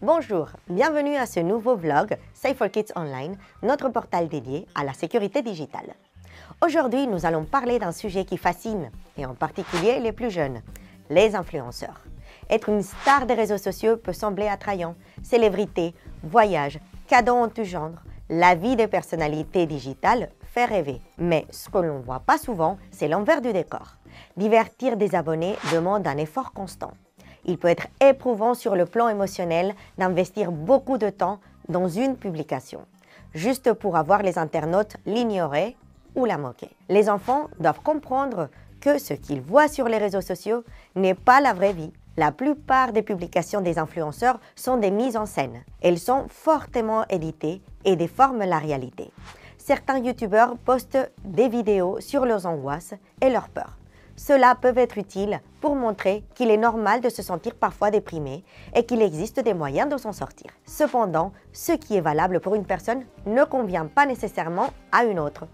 Bonjour, bienvenue à ce nouveau vlog Safe for Kids Online, notre portal dédié à la sécurité digitale. Aujourd'hui, nous allons parler d'un sujet qui fascine, et en particulier les plus jeunes, les influenceurs. Être une star des réseaux sociaux peut sembler attrayant. Célébrité, voyages, cadeaux en tout genre, la vie des personnalités digitales fait rêver. Mais ce que l'on ne voit pas souvent, c'est l'envers du décor. Divertir des abonnés demande un effort constant. Il peut être éprouvant sur le plan émotionnel d'investir beaucoup de temps dans une publication, juste pour avoir les internautes l'ignorer ou la moquer. Les enfants doivent comprendre que ce qu'ils voient sur les réseaux sociaux n'est pas la vraie vie. La plupart des publications des influenceurs sont des mises en scène. Elles sont fortement éditées et déforment la réalité. Certains youtubeurs postent des vidéos sur leurs angoisses et leurs peurs. Cela peut être utile pour montrer qu'il est normal de se sentir parfois déprimé et qu'il existe des moyens de s'en sortir. Cependant, ce qui est valable pour une personne ne convient pas nécessairement à une autre.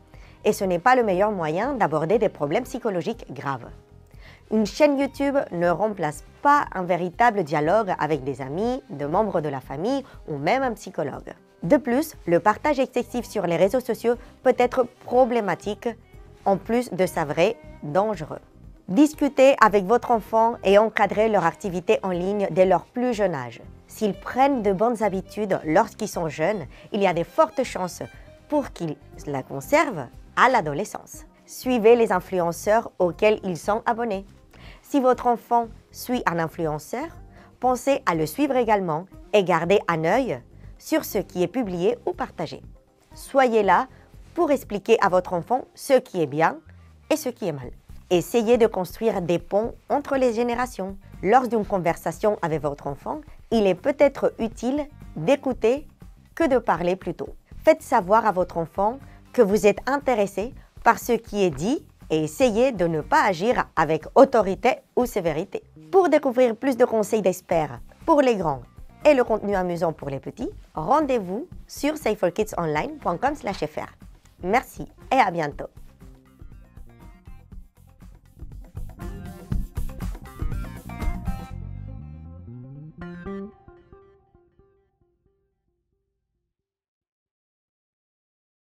Et ce n'est pas le meilleur moyen d'aborder des problèmes psychologiques graves. Une chaîne YouTube ne remplace pas un véritable dialogue avec des amis, des membres de la famille ou même un psychologue. De plus, le partage excessif sur les réseaux sociaux peut être problématique, en plus de s'avérer dangereux. Discutez avec votre enfant et encadrez leur activité en ligne dès leur plus jeune âge. S'ils prennent de bonnes habitudes lorsqu'ils sont jeunes, il y a de fortes chances pour qu'ils la conservent à l'adolescence. Suivez les influenceurs auxquels ils sont abonnés. Si votre enfant suit un influenceur, pensez à le suivre également et gardez un œil sur ce qui est publié ou partagé. Soyez là pour expliquer à votre enfant ce qui est bien et ce qui est mal. Essayez de construire des ponts entre les générations. Lors d'une conversation avec votre enfant, il est peut-être utile d'écouter que de parler plutôt. Faites savoir à votre enfant que vous êtes intéressé par ce qui est dit et essayez de ne pas agir avec autorité ou sévérité. Pour découvrir plus de conseils d'experts pour les grands et le contenu amusant pour les petits, rendez-vous sur safe4kidsonline.com/fr. Merci et à bientôt.